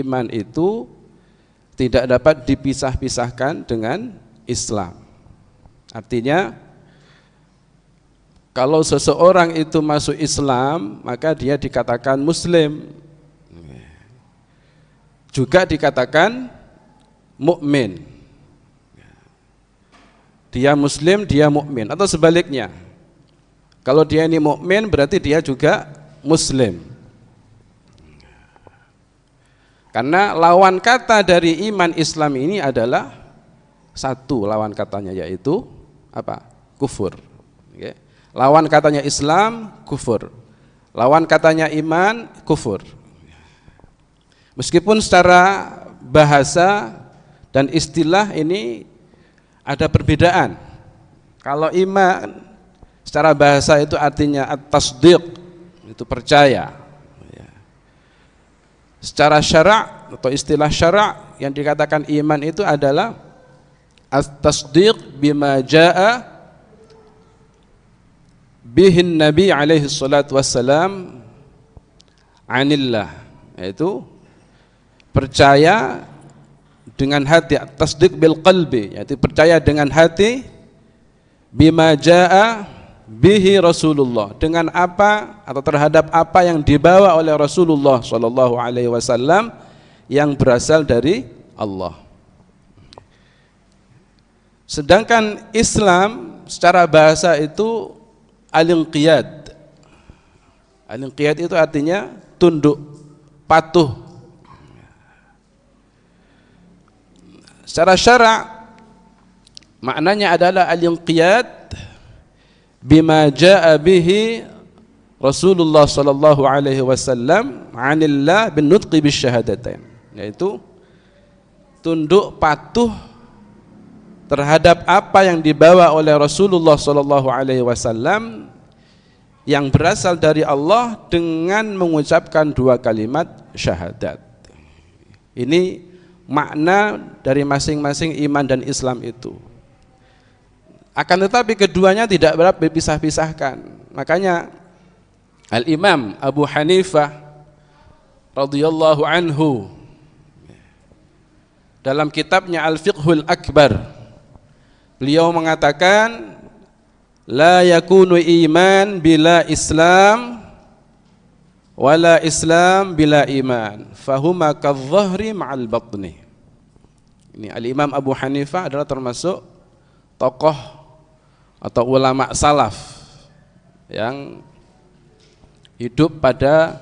Iman itu tidak dapat dipisah-pisahkan dengan Islam. Artinya kalau seseorang itu masuk Islam, maka dia dikatakan Muslim, juga dikatakan mukmin. Dia Muslim, dia mukmin, atau sebaliknya. Kalau dia ini mukmin, berarti dia juga Muslim. Karena lawan kata dari iman Islam ini adalah satu lawan katanya, yaitu apa? Kufur. Oke. Lawan katanya Islam, kufur. Lawan katanya iman, kufur. Meskipun secara bahasa dan istilah ini ada perbedaan. Kalau iman secara bahasa itu artinya at-tasdiq, itu percaya. Secara syara' atau istilah syara' yang dikatakan iman itu adalah at-tasdiq bima jaa bihin Nabi alaihi salatu wassalam anillah, yaitu percaya dengan hati, tasdiq bil qalbi, yaitu percaya dengan hati, bima jaa bihi Rasulullah, dengan apa atau terhadap apa yang dibawa oleh Rasulullah sallallahu alaihi wasallam yang berasal dari Allah. Sedangkan Islam secara bahasa itu al-inqiyad. Al-inqiyad itu artinya tunduk, patuh. Secara syara' maknanya adalah al-inqiyad bima jaa bihi Rasulullah sallallahu alaihi wasallam anillah bin nutqi bisyahadatain, yaitu tunduk patuh terhadap apa yang dibawa oleh Rasulullah sallallahu alaihi wasallam yang berasal dari Allah dengan mengucapkan dua kalimat syahadat. Ini makna dari masing-masing iman dan Islam itu. Akan tetapi keduanya tidak dapat dipisah-pisahkan. Makanya Al-Imam Abu Hanifah radhiyallahu anhu dalam kitabnya Al-Fiqhul Akbar, beliau mengatakan la yakunu iman bila Islam wala Islam bila iman, fahuma kadh-dhahri ma'al batni. Ini Al-Imam Abu Hanifah adalah termasuk tokoh atau ulama salaf yang hidup pada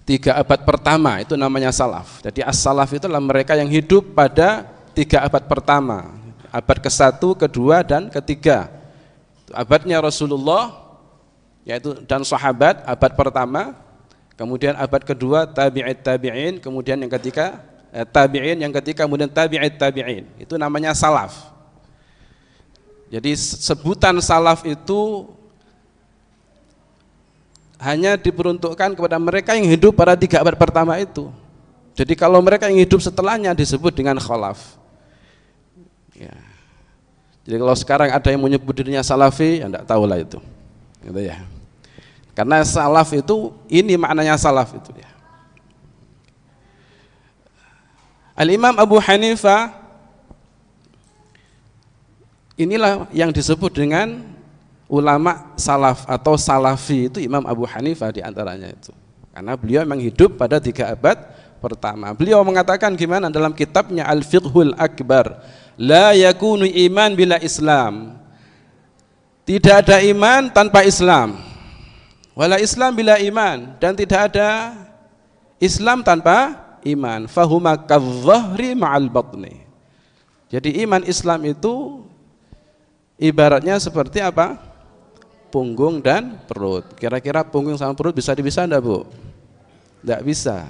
3 abad pertama, itu namanya salaf. Jadi as-salaf itu adalah mereka yang hidup pada 3 abad pertama, abad ke-1, ke-2 dan ke-3. Abadnya Rasulullah yaitu dan sahabat, abad pertama, kemudian abad kedua tabi'it tabi'in, kemudian yang ketiga tabi'in, yang ketiga kemudian tabi'it tabi'in. Itu namanya salaf. Jadi sebutan salaf itu hanya diperuntukkan kepada mereka yang hidup pada 3 abad pertama itu. Jadi kalau mereka yang hidup setelahnya disebut dengan khalaf. Ya. Jadi kalau sekarang ada yang menyebut dirinya salafi, ya enggak tahulah itu. Gitu ya. Karena salaf itu, ini maknanya salaf itu ya. Al-Imam Abu Hanifah inilah yang disebut dengan ulama salaf atau salafi, itu Imam Abu Hanifah diantaranya itu. Karena beliau memang hidup pada 3 abad pertama. Beliau mengatakan gimana dalam kitabnya Al-Fiqhul Akbar, la yakunu iman bila Islam. Tidak ada iman tanpa Islam. Wala Islam bila iman, dan tidak ada Islam tanpa iman. Fahuma kadh-dhahri ma'al batni. Jadi iman Islam itu ibaratnya seperti apa? Punggung dan perut. Kira-kira punggung sama perut bisa dipisah enggak, Bu? Enggak bisa.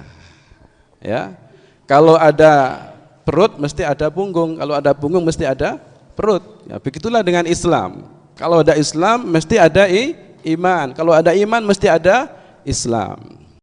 Ya. Kalau ada perut mesti ada punggung, kalau ada punggung mesti ada perut. Ya, begitulah dengan Islam. Kalau ada Islam mesti ada iman, kalau ada iman mesti ada Islam.